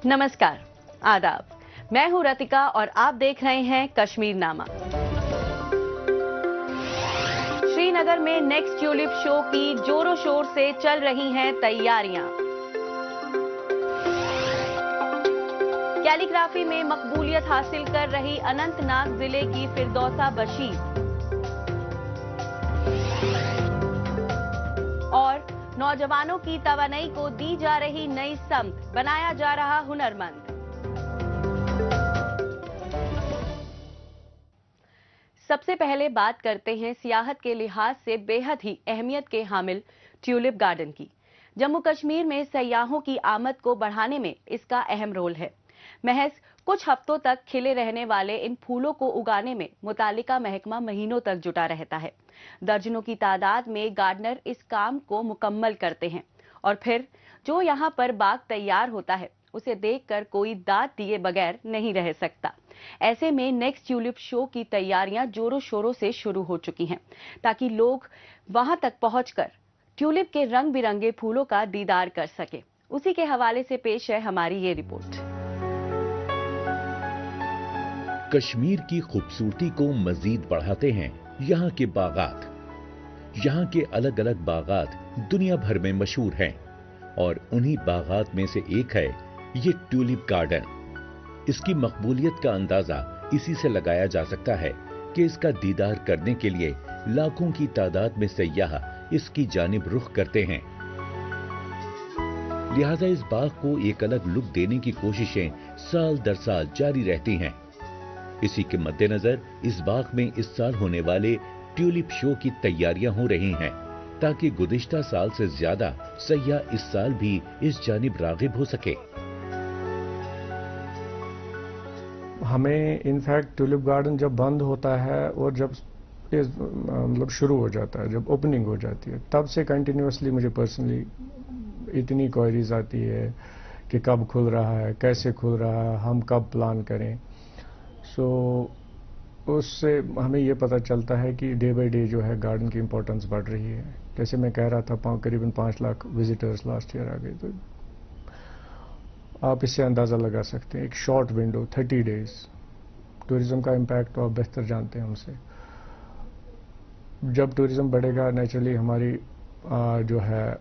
नमस्कार, आदाब। मैं हूं रतिका और आप देख रहे हैं कश्मीर नामा। श्रीनगर में नेक्स्ट ट्यूलिप शो की जोरों शोर से चल रही हैं तैयारियां। कैलीग्राफी में मकबूलियत हासिल कर रही अनंतनाग जिले की फिरदौसा बशीर और नौजवानों की तवानाई को दी जा रही नई समत, बनाया जा रहा हुनरमंद। सबसे पहले बात करते हैं सियाहत के लिहाज से बेहद ही अहमियत के हामिल ट्यूलिप गार्डन की। जम्मू कश्मीर में सयाहों की आमद को बढ़ाने में इसका अहम रोल है। महज कुछ हफ्तों तक खिले रहने वाले इन फूलों को उगाने में मुतालिका महकमा महीनों तक जुटा रहता है। दर्जनों की तादाद में गार्डनर इस काम को मुकम्मल करते हैं और फिर जो यहाँ पर बाग तैयार होता है उसे देखकर कोई दाद दिए बगैर नहीं रह सकता। ऐसे में नेक्स्ट ट्यूलिप शो की तैयारियां जोरों शोरों से शुरू हो चुकी हैं ताकि लोग वहां तक पहुंचकर ट्यूलिप के रंग बिरंगे फूलों का दीदार कर सके। उसी के हवाले से पेश है हमारी ये रिपोर्ट। कश्मीर की खूबसूरती को मजीद बढ़ाते हैं यहाँ के बागात। यहाँ के अलग अलग बागात दुनिया भर में मशहूर हैं और उन्हीं बागात में से एक है ये ट्यूलिप गार्डन। इसकी मकबूलियत का अंदाजा इसी से लगाया जा सकता है कि इसका दीदार करने के लिए लाखों की तादाद में सयाह इसकी जानिब रुख करते हैं। लिहाजा इस बाग को एक अलग लुक देने की कोशिशें साल दर साल जारी रहती हैं। इसी के मद्देनजर इस बाग में इस साल होने वाले ट्यूलिप शो की तैयारियां हो रही हैं ताकि गुज़िश्ता साल से ज्यादा सयाह इस साल भी इस जानिब रागिब हो सके। हमें इनफैक्ट ट्यूलिप गार्डन जब बंद होता है और जब मतलब शुरू हो जाता है, जब ओपनिंग हो जाती है, तब से कंटिन्यूसली मुझे पर्सनली इतनी क्वेरीज आती है कि कब खुल रहा है, कैसे खुल रहा है, हम कब प्लान करें। उससे हमें ये पता चलता है कि डे बाय डे जो है गार्डन की इम्पोर्टेंस बढ़ रही है। जैसे मैं कह रहा था करीबन 5 लाख विजिटर्स लास्ट ईयर आ गए, तो आप इससे अंदाज़ा लगा सकते हैं एक शॉर्ट विंडो 30 डेज टूरिज्म का इम्पैक्ट तो आप बेहतर जानते हैं हमसे। जब टूरिज्म बढ़ेगा नेचुरली हमारी जो है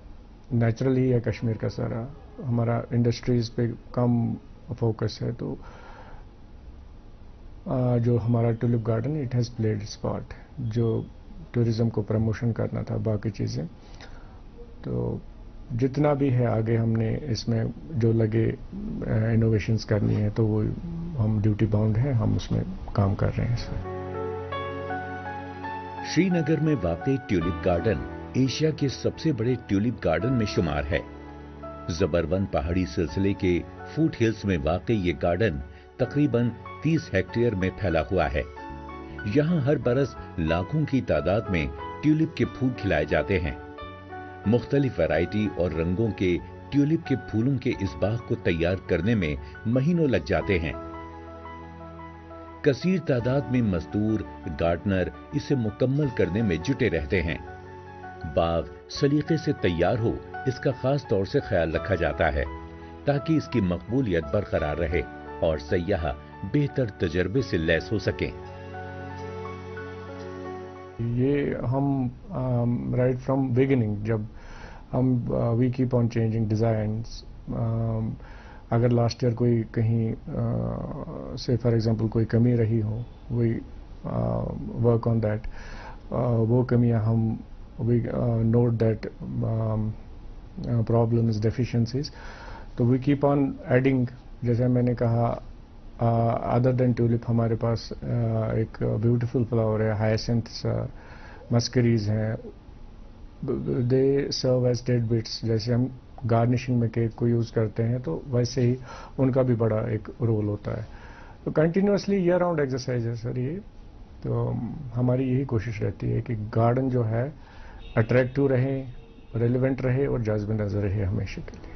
नेचुरली है कश्मीर का सारा हमारा इंडस्ट्रीज़ पे कम फोकस है, तो जो हमारा tulip garden it has played it's part. जो टूरिज्म को प्रमोशन करना था बाकी चीज़ें, तो जितना भी है आगे हमने इसमें जो लगे इनोवेशंस करनी है तो वो हम ड्यूटी बाउंड है, हम उसमें काम कर रहे हैं सर। श्रीनगर में वाक़ई ट्यूलिप गार्डन एशिया के सबसे बड़े ट्यूलिप गार्डन में शुमार है। जबरवन पहाड़ी सिलसिले के फूट हिल्स में वाक़ई ये गार्डन तकरीबन 30 हेक्टेयर में फैला हुआ है। यहाँ हर बरस लाखों की तादाद में ट्यूलिप के फूल खिलाए जाते हैं। मुख्तलिफ वैरायटी और रंगों के ट्यूलिप के फूलों के इस बाग को तैयार करने में महीनों लग जाते हैं। कसीर तादाद में मजदूर गार्डनर इसे मुकम्मल करने में जुटे रहते हैं। बाग सलीके से तैयार हो इसका खास तौर से ख्याल रखा जाता है ताकि इसकी मकबूलियत बरकरार रहे और सयाह बेहतर तजर्बे से लैस हो सकें। ये हम राइट फ्रॉम बिगिनिंग जब हम we keep on changing designs. अगर लास्ट ईयर कोई कहीं से फॉर एग्जांपल कोई कमी रही हो, वी वर्क ऑन दैट। वो कमियां हम we note that problems deficiencies, तो वी कीप ऑन एडिंग। जैसे मैंने कहा अदर देन ट्यूलिप हमारे पास एक ब्यूटीफुल फ्लावर है, हायसिंथ्स, मस्करीज हैं, दे सर्व एज डेड बिट्स। जैसे हम गार्निशिंग में केक को यूज़ करते हैं तो वैसे ही उनका भी बड़ा एक रोल होता है। तो कंटिन्यूसली ईयर राउंड एक्सरसाइज है सर ये। तो हमारी यही कोशिश रहती है कि गार्डन जो है अट्रैक्टिव रहे, रेलिवेंट रहे और जाज़िब नज़र रहे हमेशा के लिए।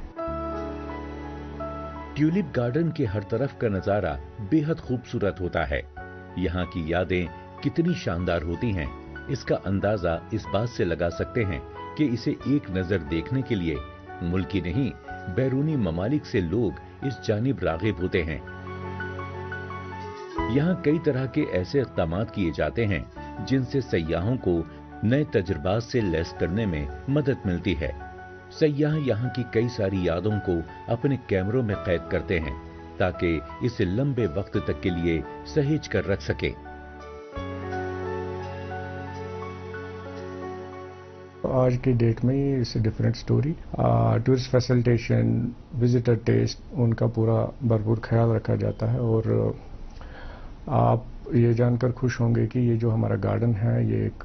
ट्यूलिप गार्डन के हर तरफ का नजारा बेहद खूबसूरत होता है। यहाँ की यादें कितनी शानदार होती हैं, इसका अंदाजा इस बात से लगा सकते हैं कि इसे एक नजर देखने के लिए मुल्की नहीं बैरूनी ममालिक से लोग इस जानिब राग़िब होते हैं। यहाँ कई तरह के ऐसे इक़दामात किए जाते हैं जिनसे सयाहों को नए तजुर्बात से लैस करने में मदद मिलती है। सयाह यहाँ की कई सारी यादों को अपने कैमरों में कैद करते हैं ताकि इसे लंबे वक्त तक के लिए सहेज कर रख सके। आज की डेट में it's different story. Tourist facilitation, visitor test, उनका पूरा भरपूर ख्याल रखा जाता है। और आप ये जानकर खुश होंगे कि ये जो हमारा गार्डन है ये एक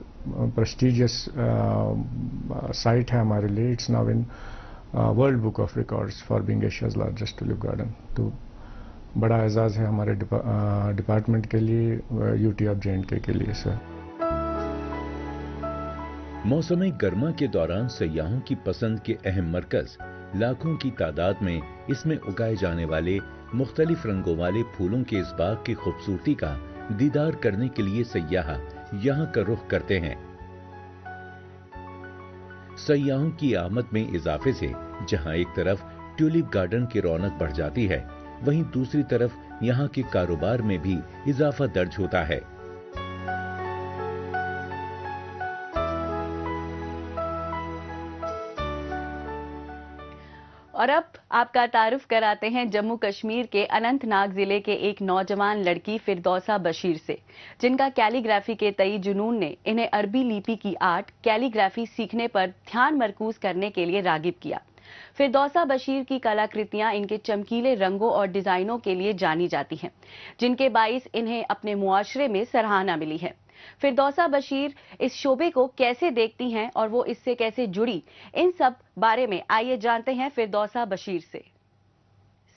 प्रेस्टिजियस साइट है हमारे लिए। It's now in world book of records for being Asia's largest tulip garden. तो बड़ा एजाज़ है हमारे डिपार्टमेंट के लिए, यूटी ऑफ जे&के के लिए सर। मौसम गर्मा के दौरान सयाहों की पसंद के अहम मरकज लाखों की तादाद में इसमें उगाए जाने वाले मुख्तलिफ रंगों वाले फूलों के इस बाग की खूबसूरती का दीदार करने के लिए सयाह यहाँ का रुख करते हैं। सयाहों की आमद में इजाफे से जहाँ एक तरफ ट्यूलिप गार्डन की रौनक बढ़ जाती है, वहीं दूसरी तरफ यहाँ के कारोबार में भी इजाफा दर्ज होता है। और अब आपका तारुफ कराते हैं जम्मू कश्मीर के अनंतनाग जिले के एक नौजवान लड़की फिरदौसा बशीर से, जिनका कैलीग्राफी के तई जुनून ने इन्हें अरबी लिपि की आर्ट कैलीग्राफी सीखने पर ध्यान मरकूज करने के लिए रागिब किया। फिरदौसा बशीर की कलाकृतियां इनके चमकीले रंगों और डिजाइनों के लिए जानी जाती हैं, जिनके बाइस इन्हें अपने मुआशरे में सराहना मिली है। फिरदौसा बशीर इस शोबे को कैसे देखती हैं और वो इससे कैसे जुड़ी, इन सब बारे में आइए जानते हैं फिरदौसा बशीर से।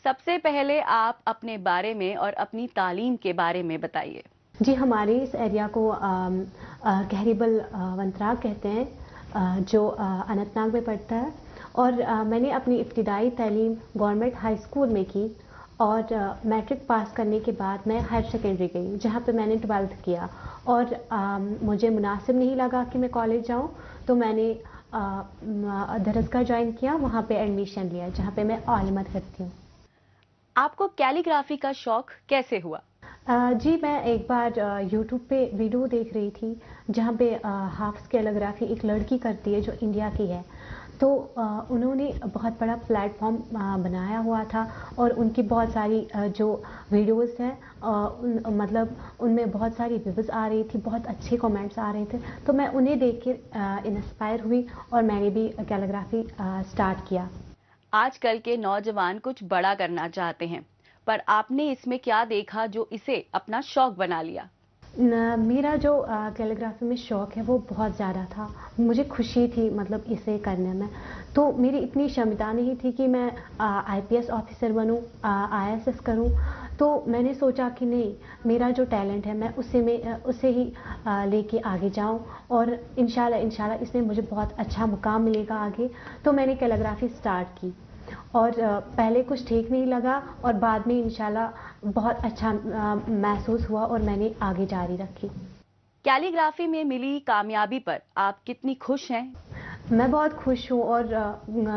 सबसे पहले आप अपने बारे में और अपनी तालीम के बारे में बताइए। जी, हमारे इस एरिया को गहरीबल वंतराग कहते हैं, जो अनंतनाग में पड़ता है। और मैंने अपनी इब्तिदाई तालीम गवर्नमेंट हाई स्कूल में की और मैट्रिक पास करने के बाद मैं हायर सेकेंडरी गई, जहाँ पे मैंने 12th किया। और मुझे मुनासिब नहीं लगा कि मैं कॉलेज जाऊँ, तो मैंने दरसगाह ज्वाइन किया, वहाँ पे एडमिशन लिया, जहाँ पे मैं आलिमत करती हूँ। आपको कैलीग्राफी का शौक कैसे हुआ? जी, मैं एक बार YouTube पे वीडियो देख रही थी जहाँ पे हाफ्स कैलीग्राफी एक लड़की करती है जो इंडिया की है। तो उन्होंने बहुत बड़ा प्लेटफॉर्म बनाया हुआ था और उनकी बहुत सारी जो वीडियोस हैं मतलब उनमें बहुत सारी व्यूज़ आ रही थी, बहुत अच्छे कमेंट्स आ रहे थे। तो मैं उन्हें देख के इंस्पायर हुई और मैंने भी कैलीग्राफी स्टार्ट किया। आजकल के नौजवान कुछ बड़ा करना चाहते हैं, पर आपने इसमें क्या देखा जो इसे अपना शौक बना लिया? मेरा जो कैलीग्राफी में शौक़ है वो बहुत ज़्यादा था। मुझे खुशी थी मतलब इसे करने में। तो मेरी इतनी क्षमता नहीं थी कि मैं IPS ऑफिसर बनूं, ISS करूं। तो मैंने सोचा कि नहीं, मेरा जो टैलेंट है मैं उसे ही लेके आगे जाऊं और इंशाल्लाह इसमें मुझे बहुत अच्छा मुकाम मिलेगा आगे। तो मैंने कैलीग्राफी स्टार्ट की और पहले कुछ ठीक नहीं लगा और बाद में इंशाल्लाह बहुत अच्छा महसूस हुआ और मैंने आगे जारी रखी। कैलीग्राफी में मिली कामयाबी पर आप कितनी खुश हैं? मैं बहुत खुश हूँ और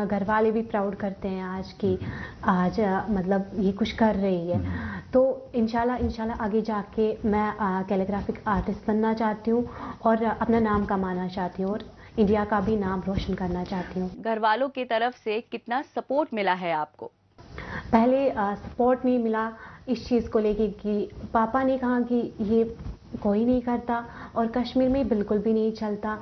घर वाले भी प्राउड करते हैं आज मतलब ये कुछ कर रही है। तो इंशाल्लाह आगे जाके मैं कैलीग्राफिक आर्टिस्ट बनना चाहती हूँ और अपना नाम कमाना चाहती हूँ और इंडिया का भी नाम रोशन करना चाहती हूँ। घर वालों की तरफ से कितना सपोर्ट मिला है आपको? पहले सपोर्ट नहीं मिला इस चीज़ को लेके कि पापा ने कहा कि ये कोई नहीं करता और कश्मीर में बिल्कुल भी नहीं चलता,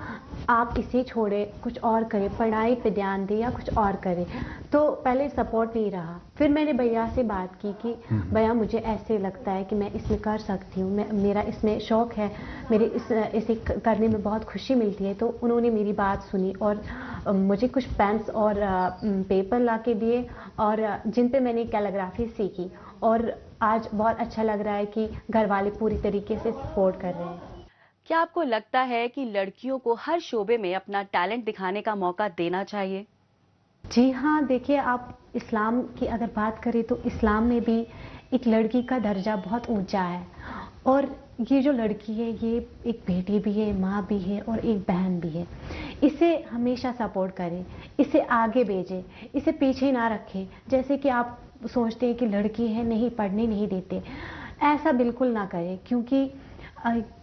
आप इसे छोड़े कुछ और करें, पढ़ाई पे ध्यान दें या कुछ और करें। तो पहले सपोर्ट नहीं रहा। फिर मैंने भैया से बात की कि भैया मुझे ऐसे लगता है कि मैं इसमें कर सकती हूँ, मेरा इसमें शौक़ है, मेरे इसे करने में बहुत खुशी मिलती है। तो उन्होंने मेरी बात सुनी और मुझे कुछ पेन्स और पेपर ला के दिए और जिन पे मैंने कैलीग्राफी सीखी और आज बहुत अच्छा लग रहा है कि घर वाले पूरी तरीके से सपोर्ट कर रहे हैं। क्या आपको लगता है कि लड़कियों को हर शोबे में अपना टैलेंट दिखाने का मौका देना चाहिए? जी हाँ, देखिए आप इस्लाम की अगर बात करें तो इस्लाम में भी एक लड़की का दर्जा बहुत ऊंचा है और ये जो लड़की है ये एक बेटी भी है, माँ भी है और एक बहन भी है। इसे हमेशा सपोर्ट करें, इसे आगे भेजें, इसे पीछे ना रखें। जैसे कि आप सोचते हैं कि लड़की है, नहीं पढ़ने नहीं देते। ऐसा बिल्कुल ना करें, क्योंकि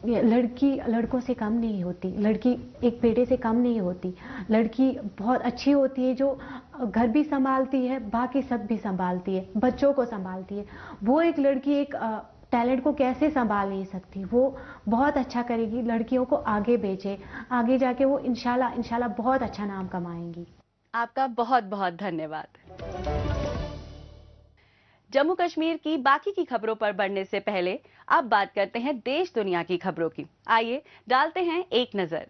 लड़की लड़कों से कम नहीं होती, लड़की एक बेटे से कम नहीं होती। लड़की बहुत अच्छी होती है जो घर भी संभालती है, बाकी सब भी संभालती है, बच्चों को संभालती है। वो एक लड़की एक टैलेंट को कैसे संभाल नहीं सकती, वो बहुत अच्छा करेगी। लड़कियों को आगे भेजे, आगे जाके वो इंशाल्लाह बहुत अच्छा नाम कमाएंगी। आपका बहुत बहुत धन्यवाद। जम्मू कश्मीर की बाकी की खबरों पर बढ़ने से पहले अब बात करते हैं देश दुनिया की खबरों की। आइए डालते हैं एक नजर।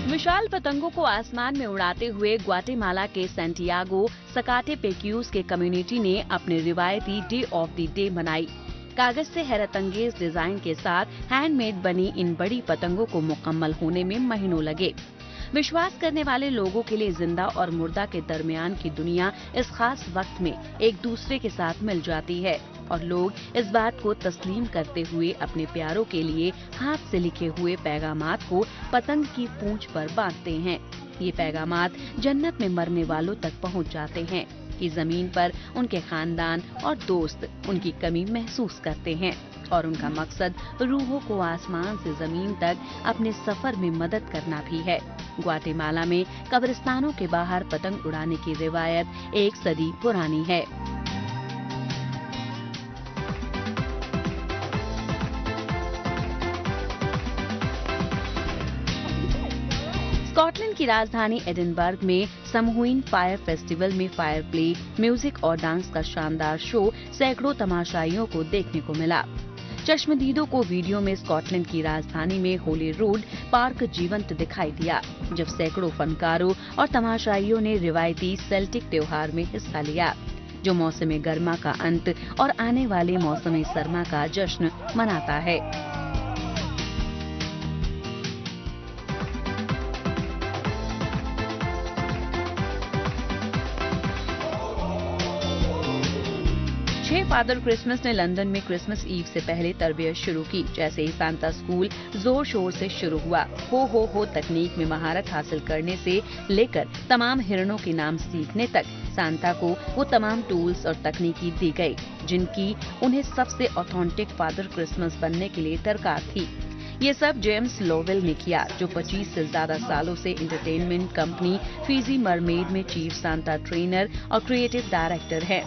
विशाल पतंगों को आसमान में उड़ाते हुए ग्वाटेमाला के सैंटियागो सकाटेपेक्यूज के कम्युनिटी ने अपने रिवायती डे ऑफ द डे मनाई। कागज से हैरतअंगेज डिजाइन के साथ हैंडमेड बनी इन बड़ी पतंगों को मुकम्मल होने में महीनों लगे। विश्वास करने वाले लोगों के लिए जिंदा और मुर्दा के दरमियान की दुनिया इस खास वक्त में एक दूसरे के साथ मिल जाती है और लोग इस बात को तस्लीम करते हुए अपने प्यारों के लिए हाथ से लिखे हुए पैगामात को पतंग की पूंछ पर बांधते हैं। ये पैगामात जन्नत में मरने वालों तक पहुंच जाते हैं कि जमीन पर उनके खानदान और दोस्त उनकी कमी महसूस करते हैं और उनका मकसद रूहों को आसमान से जमीन तक अपने सफर में मदद करना भी है। ग्वाटेमाला में कब्रिस्तानों के बाहर पतंग उड़ाने की रिवायत 1 सदी पुरानी है। स्कॉटलैंड की राजधानी एडिनबर्ग में समहुइन फायर फेस्टिवल में फायर प्ले, म्यूजिक और डांस का शानदार शो सैकड़ों तमाशाइयों को देखने को मिला। चश्मदीदों को वीडियो में स्कॉटलैंड की राजधानी में होली रोड पार्क जीवंत दिखाई दिया, जब सैकड़ों फनकारों और तमाशाइयों ने रिवायती सेल्टिक त्योहार में हिस्सा लिया, जो मौसम गर्मा का अंत और आने वाले मौसम सरमा का जश्न मनाता है। फादर क्रिसमस ने लंदन में क्रिसमस ईव से पहले तरबियत शुरू की। जैसे ही सांता स्कूल जोर शोर से शुरू हुआ, हो तकनीक में महारत हासिल करने से लेकर तमाम हिरणों के नाम सीखने तक सांता को वो तमाम टूल्स और तकनीकी दी गई जिनकी उन्हें सबसे ऑथेंटिक फादर क्रिसमस बनने के लिए दरकार थी। ये सब जेम्स लोवेल ने किया, जो 25 से ज्यादा सालों से एंटरटेनमेंट कंपनी फीजी मरमेड में चीफ सांता ट्रेनर और क्रिएटिव डायरेक्टर है।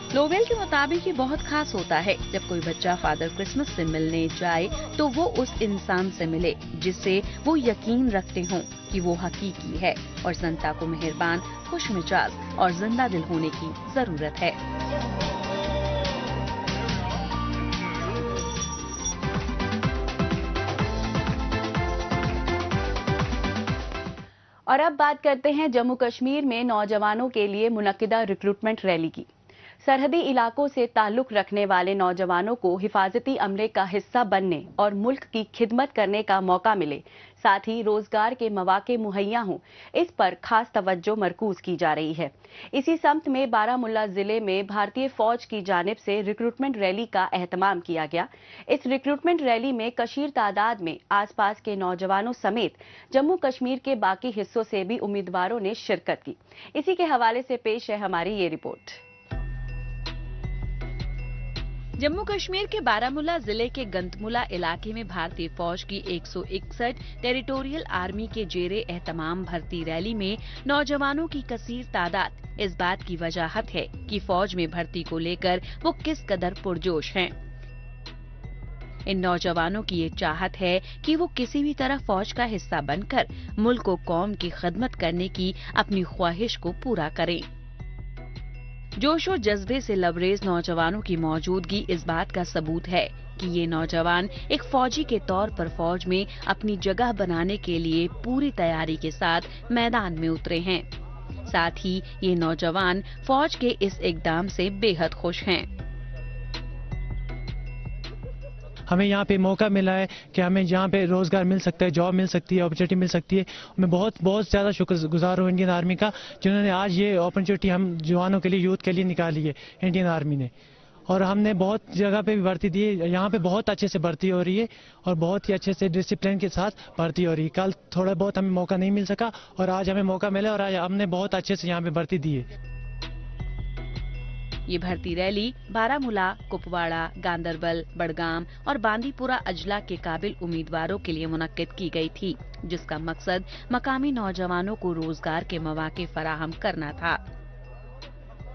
लोवेल के मुताबिक ये बहुत खास होता है जब कोई बच्चा फादर क्रिसमस से मिलने जाए तो वो उस इंसान से मिले जिससे वो यकीन रखते हों कि वो हकीकी है और संता को मेहरबान, खुशमिजाज और जिंदा दिल होने की जरूरत है। और अब बात करते हैं जम्मू कश्मीर में नौजवानों के लिए मुनक्किदा रिक्रूटमेंट रैली की। सरहदी इलाकों से ताल्लुक रखने वाले नौजवानों को हिफाजती अमले का हिस्सा बनने और मुल्क की खिदमत करने का मौका मिले, साथ ही रोजगार के मौके मुहैया हों, इस पर खास तवज्जो मरकूज की जा रही है। इसी सम्त में बारामुल्ला जिले में भारतीय फौज की जानिब से रिक्रूटमेंट रैली का एहतमाम किया गया। इस रिक्रूटमेंट रैली में कशीर तादाद में आसपास के नौजवानों समेत जम्मू कश्मीर के बाकी हिस्सों से भी उम्मीदवारों ने शिरकत की। इसी के हवाले से पेश है हमारी ये रिपोर्ट। जम्मू कश्मीर के बारामुल्ला जिले के गंतमुला इलाके में भारतीय फौज की 161 टेरिटोरियल आर्मी के जेरे एहतमाम भर्ती रैली में नौजवानों की कसीर तादाद इस बात की वजाहत है कि फौज में भर्ती को लेकर वो किस कदर पुरजोश हैं। इन नौजवानों की ये चाहत है कि वो किसी भी तरह फौज का हिस्सा बनकर मुल्क को कौम की खिदमत करने की अपनी ख्वाहिश को पूरा करें। जोश और जज्बे से लबरेज नौजवानों की मौजूदगी इस बात का सबूत है कि ये नौजवान एक फौजी के तौर पर फौज में अपनी जगह बनाने के लिए पूरी तैयारी के साथ मैदान में उतरे हैं। साथ ही ये नौजवान फौज के इस इकदाम से बेहद खुश हैं। हमें यहाँ पे मौका मिला है कि हमें यहाँ पे रोजगार मिल सकता है, जॉब मिल सकती है, अपॉर्चुनिटी मिल सकती है। मैं बहुत ज़्यादा शुक्रगुजार हूँ इंडियन आर्मी का, जिन्होंने आज ये अपॉर्चुनिटी हम जवानों के लिए, यूथ के लिए निकाली है इंडियन आर्मी ने। اور ہم نے بہت جگہ پہ بھی بھرتی دی ہے. یہاں پہ بہت اچھے سے بھرتی ہو رہی ہے اور بہت ہی اچھے سے ڈسپلن کے ساتھ بھرتی ہو رہی ہے. کل تھوڑا بہت ہمیں موقع نہیں مل سکا اور آج ہمیں موقع ملا اور آج ہم نے بہت اچھے سے یہاں پہ بھرتی دی ہے. یہ بھرتی ریلی بارامولہ، کپواڑہ، گاندربل، بڑگام اور باندی پورہ اضلاع کے قابل امیدواروں کے لیے منعقد کی گئی تھی، جس کا مقصد مقامی نوجوانوں کو روزگار کے مواقع فراہم کرنا تھا.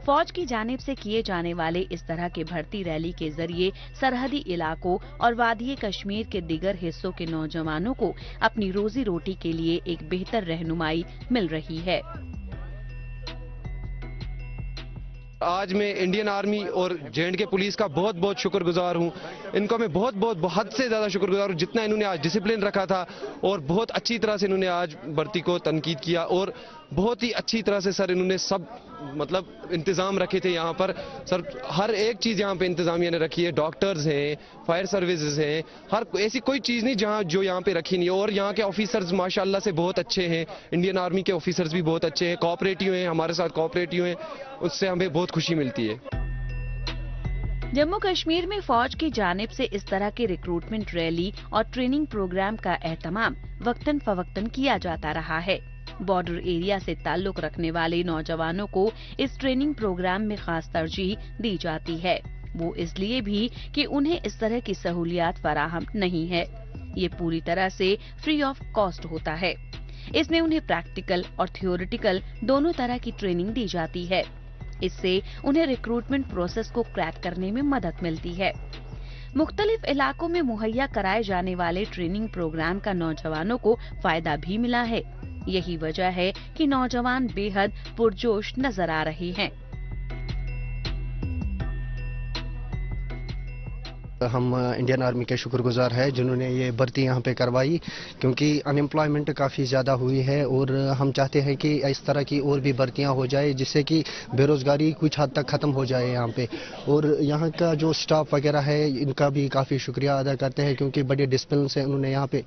فوج کی جانب سے کیے جانے والے اس طرح کے بھرتی ریلی کے ذریعے سرحدی علاقوں اور وادی کشمیر کے دیگر حصوں کے نوجوانوں کو اپنی روزی روٹی کے لیے ایک بہتر رہنمائی مل رہی ہے. آج میں انڈین آرمی اور J&K پولیس کا بہت بہت شکر گزار ہوں. ان کو میں بہت حد سے زیادہ شکر گزار ہوں جتنا انہوں نے آج ڈسپلن رکھا تھا اور بہت اچھی طرح سے انہوں نے آج بھرتی کو تنقید کیا اور بہت ہی اچھی طرح سے سر انہوں نے سب مطلب انتظام رکھے تھے. یہاں پر سر ہر ایک چیز یہاں پہ انتظامیہ نے رکھی ہے. ڈاکٹرز ہیں، فائر سروسز ہیں، ہر ایسی کوئی چیز نہیں جو یہاں پہ رکھی نہیں. اور یہاں کے آفیسرز ماشاءاللہ سے بہت اچھے ہیں. انڈین آرمی کے آفیسرز بھی بہت اچھے ہیں، کوآپریٹیو ہیں، ہمارے ساتھ کوآپریٹیو ہیں. اس سے ہمیں بہت خوشی ملتی ہے. جموں کشمیر میں فوج کی جانب سے اس طرح کے ریکروٹمنٹ ریلی اور ٹریننگ پروگرام کا اہتمام وقتاً فوقتاً کیا جاتا رہا ہے. بارڈر ایریا سے تعلق رکھنے والے نوجوانوں کو اس ٹریننگ پروگرام میں خاص ترجیح دی جاتی ہے. وہ اس لیے بھی کہ انہیں اس طرح کی سہولیات فراہم نہیں ہے. یہ پوری طرح سے فری آف کاسٹ ہوتا ہے. اس میں انہیں پریکٹیکل اور تھیوریٹیکل دونوں طرح کی ٹریننگ دی جاتی ہے. اس سے انہیں ریکروٹمنٹ پروسیس کو کریک کرنے میں مدد ملتی ہے. مختلف علاقوں میں مہیا کرائے جانے والے ٹریننگ پروگرام کا نوجوانوں کو فائدہ بھی ملا ہے. یہی وجہ ہے کہ نوجوان بے حد پرجوش نظر آ رہے ہیں. ہم انڈین آرمی کے شکر گزار ہیں جنہوں نے یہ بھرتی یہاں پہ کروائی، کیونکہ ان امپلائمنٹ کافی زیادہ ہوئی ہے اور ہم چاہتے ہیں کہ اس طرح کی اور بھی بھرتیاں ہو جائے جس سے کہ بے روزگاری کچھ حد تک ختم ہو جائے یہاں پہ. اور یہاں کا جو سٹاف وغیرہ ہے ان کا بھی کافی شکریہ ادا کرتے ہیں، کیونکہ بڑے ڈسپلن سے انہوں نے یہاں پہ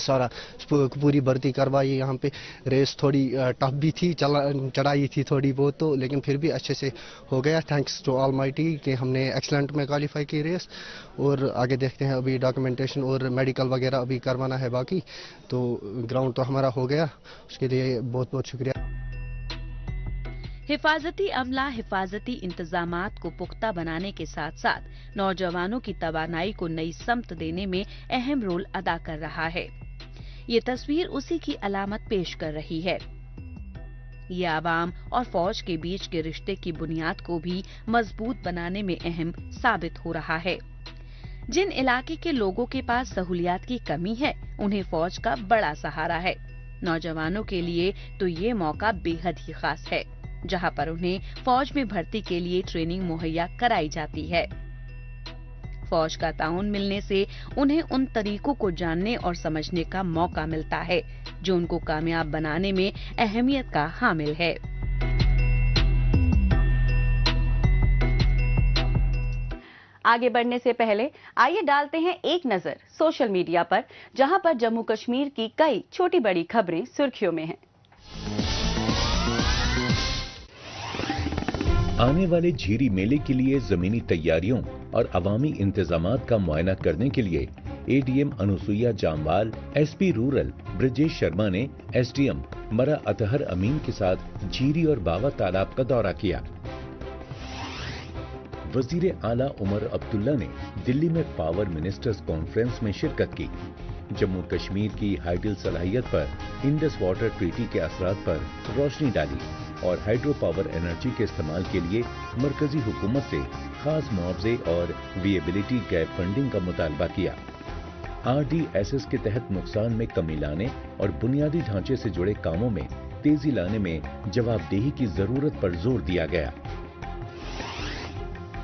سارا پوری بھرتی کروائی. یہاں پہ ریس تھوڑی ٹف بھی تھی، چڑھائی تھی تھوڑی بہت تو، لیکن پھر بھی اچھے سے ہو گیا. تھینکس ٹو آل مائٹی کہ ہم نے ایکسلنٹ میں کوالیفائی کی ریس. اور آگے دیکھتے ہیں، ابھی ڈاکومنٹیشن اور میڈیکل وغیرہ ابھی کروانا ہے باقی. تو گراؤنڈ تو ہمارا ہو گیا، اس کے لیے بہت بہت شکریہ. حفاظتی عملہ حفاظتی انتظامات کو پختہ بنانے کے ساتھ ساتھ نوجوانوں کی توانائی کو نئی سمت دینے میں اہم رول ادا کر رہا ہے. یہ تصویر اسی کی علامت پیش کر رہی ہے. یہ عوام اور فوج کے بیچ کے رشتے کی بنیاد کو بھی مضبوط بنانے میں اہم ثابت ہو رہا ہے. جن علاقے کے لوگوں کے پاس سہولیات کی کمی ہے انہیں فوج کا بڑا سہارا ہے. نوجوانوں کے لیے تو یہ موقع بے حد ہی خاص ہے جہاں پر انہیں فوج میں بھرتی کے لیے ٹریننگ مہیا کرائی جاتی ہے. فوج کا تعاون ملنے سے انہیں ان طریقوں کو جاننے اور سمجھنے کا موقع ملتا ہے جو ان کو کامیاب بنانے میں اہمیت کا حامل ہے. آگے بڑھنے سے پہلے آئیے ڈالتے ہیں ایک نظر سوشل میڈیا پر، جہاں پر جموں کشمیر کی کئی چھوٹی بڑی خبریں سرخیوں میں ہیں. آنے والے جھیری میلے کے لیے زمینی تیاریوں اور عوامی انتظامات کا معائنہ کرنے کے لیے A D M Anusuya Jamwal, S P rural Brijesh Sharma نے ایس ڈی ایم مرا اطہر امین کے ساتھ جھیری اور باوا تالاب کا دورہ کیا. وزیر اعلیٰ عمر عبداللہ نے دلی میں پاور منسٹرز کانفرنس میں شرکت کی. جموں کشمیر کی ہائیڈل صلاحیت پر انڈس واٹر ٹریٹی کے اثرات پر روشنی ڈالی اور ہائیڈرو پاور انرجی کے استعمال کے لیے مرکزی حکومت سے خاص معاوضے اور ویبلٹی گیپ فنڈنگ کا مطالبہ کیا. آر ڈی ایس ایس کے تحت نقصان میں کمی لانے اور بنیادی ڈھانچے سے جڑے کاموں میں تیزی لانے میں جواب دہی کی ضرورت پر زور دیا گیا.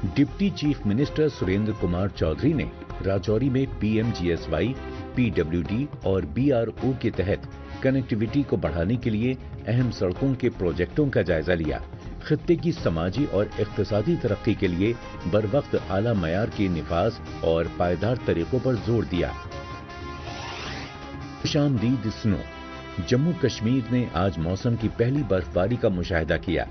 Deputy chief minister Surinder Kumar Choudhary نے راجوری میں P M G S Y, P W D اور بی آر او کے تحت کنیکٹیویٹی کو بڑھانے کے لیے اہم سڑکوں کے پروجیکٹوں کا جائزہ لیا. خطے کی سماجی اور اقتصادی ترقی کے لیے بروقت اعلیٰ معیار کے نفاذ اور پائیدار طریقوں پر زور دیا. خوش آمدید سنو. جموں کشمیر نے آج موسم کی پہلی برفباری کا مشاہدہ کیا.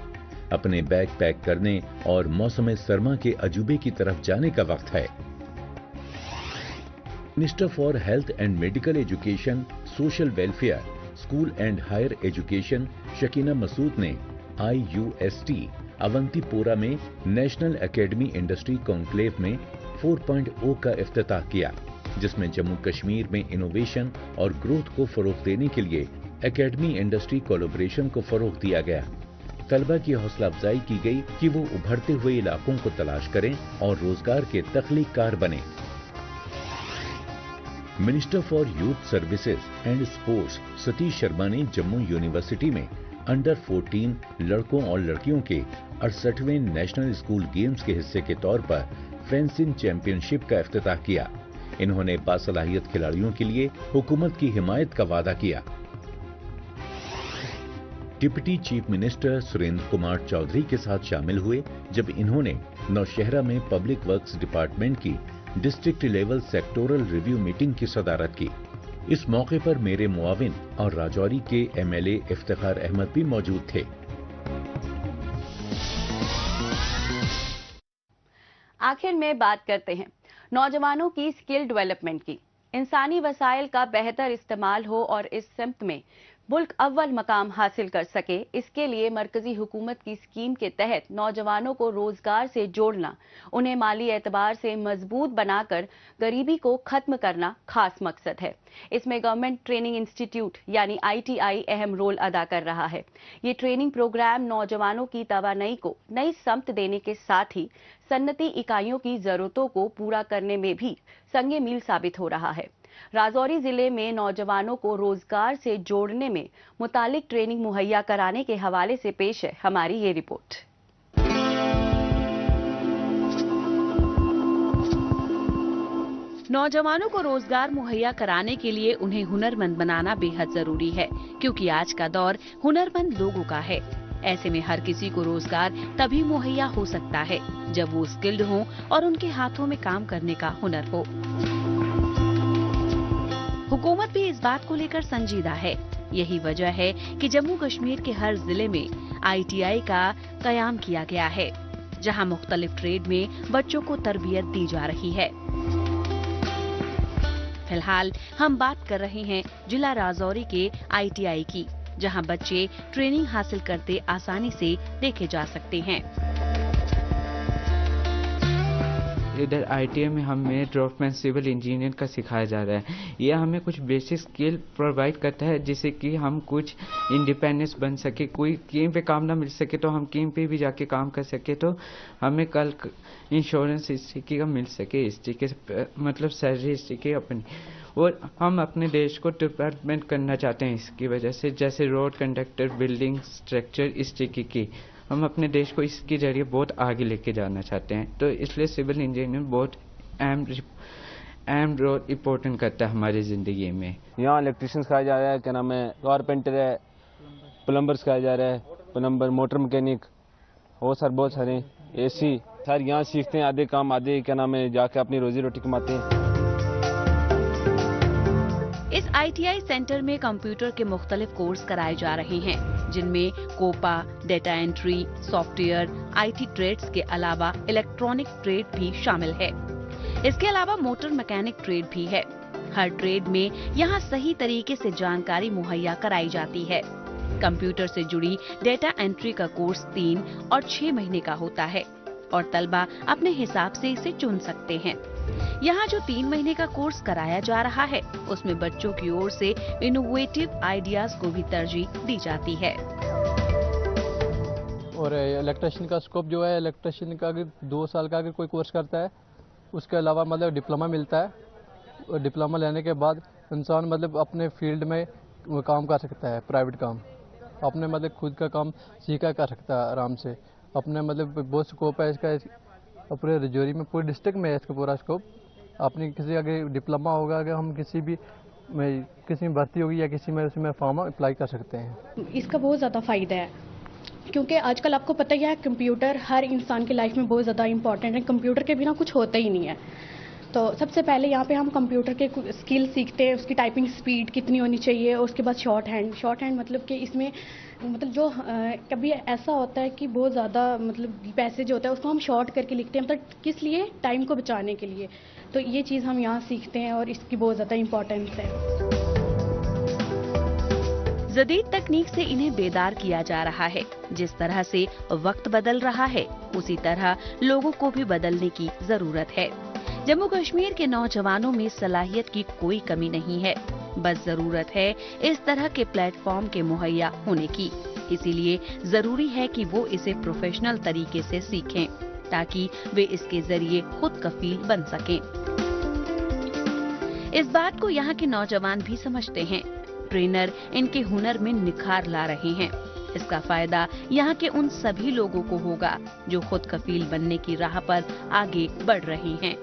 अपने बैग पैक करने और मौसम सरमा के अजूबे की तरफ जाने का वक्त है। Minister for health and medical education, social welfare, school and higher education Sakina Masood ने IUST अवंतीपोरा में नेशनल एकेडमी इंडस्ट्री कॉन्क्लेव में 4.0 का इफ्तिताह किया, जिसमें जम्मू कश्मीर में इनोवेशन और ग्रोथ को फरोग देने के लिए एकेडमी इंडस्ट्री कोलैबोरेशन को फरोग दिया गया। तलबा की हौसला अफजाई की गई कि वो उभरते हुए इलाकों को तलाश करें और रोजगार के तख्लीककार बने। Minister for youth services and sports Satish Sharma ने जम्मू यूनिवर्सिटी में अंडर 14 लड़कों और लड़कियों के 68वें नेशनल स्कूल गेम्स के हिस्से के तौर पर फेंसिंग चैंपियनशिप का इफ्तिताह किया। इन्होंने बासलाहियत खिलाड़ियों के लिए हुकूमत की हिमायत का वादा किया। Deputy chief minister Surinder Kumar Choudhary के साथ शामिल हुए जब इन्होंने नौशहरा में पब्लिक वर्क्स डिपार्टमेंट की district level sectoral review meeting की सदारत की। इस मौके पर मेरे मुआविन और राजौरी के MLA इफ्तिखार अहमद भी मौजूद थे। आखिर में बात करते हैं नौजवानों की स्किल डेवलपमेंट की। इंसानी वसाइल का बेहतर इस्तेमाल हो और इस सिमत में मुल्क अव्वल मकाम हासिल कर सके, इसके लिए मरकजी हुकूमत की स्कीम के तहत नौजवानों को रोजगार से जोड़ना, उन्हें माली एतबार से मजबूत बनाकर गरीबी को खत्म करना खास मकसद है। इसमें गवर्नमेंट ट्रेनिंग इंस्टीट्यूट यानी ITI अहम रोल अदा कर रहा है। ये ट्रेनिंग प्रोग्राम नौजवानों की तवानाई को नई समत देने के साथ ही सन्नती इकाइयों की जरूरतों को पूरा करने में भी संगे मील साबित हो रहा है। राजौरी जिले में नौजवानों को रोजगार से जोड़ने में मुतालिक ट्रेनिंग मुहैया कराने के हवाले से पेश है हमारी ये रिपोर्ट। नौजवानों को रोजगार मुहैया कराने के लिए उन्हें हुनरमंद बनाना बेहद जरूरी है, क्योंकि आज का दौर हुनरमंद लोगों का है। ऐसे में हर किसी को रोजगार तभी मुहैया हो सकता है जब वो स्किल्ड हों और उनके हाथों में काम करने का हुनर हो। हुकूमत भी इस बात को लेकर संजीदा है। यही वजह है कि जम्मू कश्मीर के हर जिले में ITI का कयाम किया गया है, जहां मुख्तलिफ ट्रेड में बच्चों को तरबियत दी जा रही है। फिलहाल हम बात कर रहे हैं जिला राजौरी के ITI की, जहां बच्चे ट्रेनिंग हासिल करते आसानी से देखे जा सकते हैं। इधर ITI में हमें ड्राफ्टमैन सिविल इंजीनियर का सिखाया जा रहा है। यह हमें कुछ बेसिक स्किल प्रोवाइड करता है जिससे कि हम कुछ इंडिपेंडेंस बन सके। कोई कहीं पे काम ना मिल सके तो हम कहीं पे भी जाके काम कर सके, तो हमें कल इंश्योरेंस इस तरीके का मिल सके, इस तरीके से मतलब सैलरी इस तरीके अपनी, और हम अपने देश को डेवलपमेंट करना चाहते हैं इसकी वजह से, जैसे रोड कंडक्टर, बिल्डिंग स्ट्रक्चर, इस तरीके की हम अपने देश को इसके जरिए बहुत आगे लेके जाना चाहते हैं। तो इसलिए सिविल इंजीनियर बहुत अहम रोल इम्पोर्टेंट करता है हमारी ज़िंदगी में। यहाँ इलेक्ट्रिशियन सिखाया जा रहा है, क्या नाम है, कारपेंटर है, प्लम्बर सिखाया जा रहा है, प्लम्बर, मोटर मैकेनिक, और सर बहुत सारे AC सर यहाँ सीखते हैं। आधे काम आधे क्या नाम है जाके अपनी रोजी रोटी कमाते हैं। इस ITI सेंटर में कंप्यूटर के मुख्तलिफ कोर्स कराए जा रहे हैं, जिनमें COPA, data entry, software, IT trades के अलावा इलेक्ट्रॉनिक ट्रेड भी शामिल है। इसके अलावा मोटर मैकेनिक ट्रेड भी है। हर ट्रेड में यहाँ सही तरीके से जानकारी मुहैया कराई जाती है। कंप्यूटर से जुड़ी डेटा एंट्री का कोर्स 3 और 6 महीने का होता है और तलबा अपने हिसाब से इसे चुन सकते हैं। यहाँ जो 3 महीने का कोर्स कराया जा रहा है, उसमें बच्चों की ओर से इनोवेटिव आइडियाज को भी तरजीह दी जाती है। और इलेक्ट्रिशियन का स्कोप जो है, इलेक्ट्रिशियन का अगर 2 साल का अगर कोई कोर्स करता है, उसके अलावा मतलब डिप्लोमा मिलता है, और डिप्लोमा लेने के बाद इंसान मतलब अपने फील्ड में काम कर सकता है, प्राइवेट काम अपने मतलब खुद का काम सीखा कर सकता है आराम से। अपने मतलब बहुत स्कोप है इसका, पूरे राजौरी में, पूरे डिस्ट्रिक्ट में है इसका पूरा स्कोप। अपनी किसी अगर डिप्लोमा होगा, अगर हम किसी में भर्ती होगी या किसी में उसमें फॉर्म अप्लाई कर सकते हैं। इसका बहुत ज़्यादा फ़ायदा है, क्योंकि आजकल आपको पता ही है कंप्यूटर हर इंसान की लाइफ में बहुत ज़्यादा इंपॉर्टेंट है। कंप्यूटर के बिना कुछ होता ही नहीं है। तो सबसे पहले यहाँ पे हम कंप्यूटर के स्किल सीखते हैं, उसकी टाइपिंग स्पीड कितनी होनी चाहिए, और उसके बाद शॉर्ट हैंड मतलब कि इसमें मतलब जो कभी ऐसा होता है कि बहुत ज़्यादा मतलब पैसेज होता है उसको हम शॉर्ट करके लिखते हैं, मतलब किस लिए, टाइम को बचाने के लिए। तो ये चीज़ हम यहाँ सीखते हैं और इसकी बहुत ज़्यादा इम्पोर्टेंस है। जदीद तकनीक से इन्हें बेदार किया जा रहा है। जिस तरह से वक्त बदल रहा है उसी तरह लोगों को भी बदलने की जरूरत है। जम्मू कश्मीर के नौजवानों में सलाहियत की कोई कमी नहीं है, बस जरूरत है इस तरह के प्लेटफॉर्म के मुहैया होने की। इसीलिए जरूरी है कि वो इसे प्रोफेशनल तरीके से सीखें ताकि वे इसके जरिए खुद कफील बन सकें। इस बात को यहाँ के नौजवान भी समझते हैं। ट्रेनर इनके हुनर में निखार ला रहे हैं। इसका फायदा यहाँ के उन सभी लोगों को होगा जो खुद कफील बनने की राह पर आगे बढ़ रहे हैं।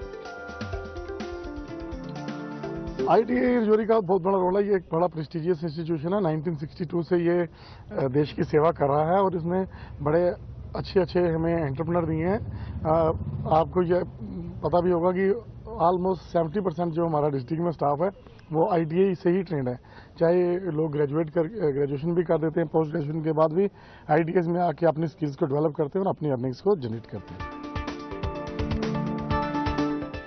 ITA रजौरी का बहुत बड़ा रोल है। ये एक बड़ा प्रेस्टिजियस इंस्टीट्यूशन है। 1962 से ये देश की सेवा कर रहा है और इसने बड़े अच्छे हमें एंटरप्रेन्योर दिए हैं। आपको ये पता भी होगा कि ऑलमोस्ट 70% जो हमारा डिस्ट्रिक्ट में स्टाफ है वो ITA से ही ट्रेंड है। चाहे लोग ग्रेजुएशन भी कर देते हैं, पोस्ट ग्रेजुएशन के बाद भी ITAs में आके अपनी स्किल्स को डेवलप करते हैं और अपनी अर्निंग्स को जनरेट करते हैं।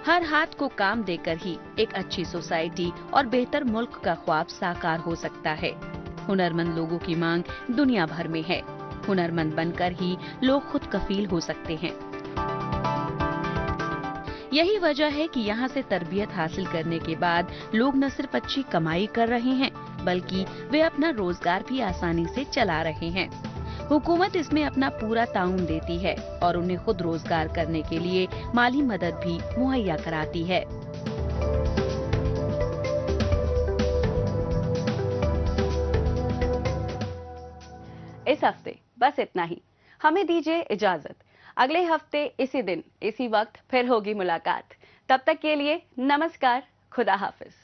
हर हाथ को काम देकर ही एक अच्छी सोसाइटी और बेहतर मुल्क का ख्वाब साकार हो सकता है। हुनरमंद लोगों की मांग दुनिया भर में है। हुनरमंद बनकर ही लोग खुद कफील हो सकते हैं। यही वजह है कि यहाँ से तरबियत हासिल करने के बाद लोग न सिर्फ अच्छी कमाई कर रहे हैं बल्कि वे अपना रोजगार भी आसानी से चला रहे हैं। हुकूमत इसमें अपना पूरा ताउन देती है और उन्हें खुद रोजगार करने के लिए माली मदद भी मुहैया कराती है। इस हफ्ते बस इतना ही। हमें दीजिए इजाजत। अगले हफ्ते इसी दिन इसी वक्त फिर होगी मुलाकात। तब तक के लिए नमस्कार, खुदा हाफिज।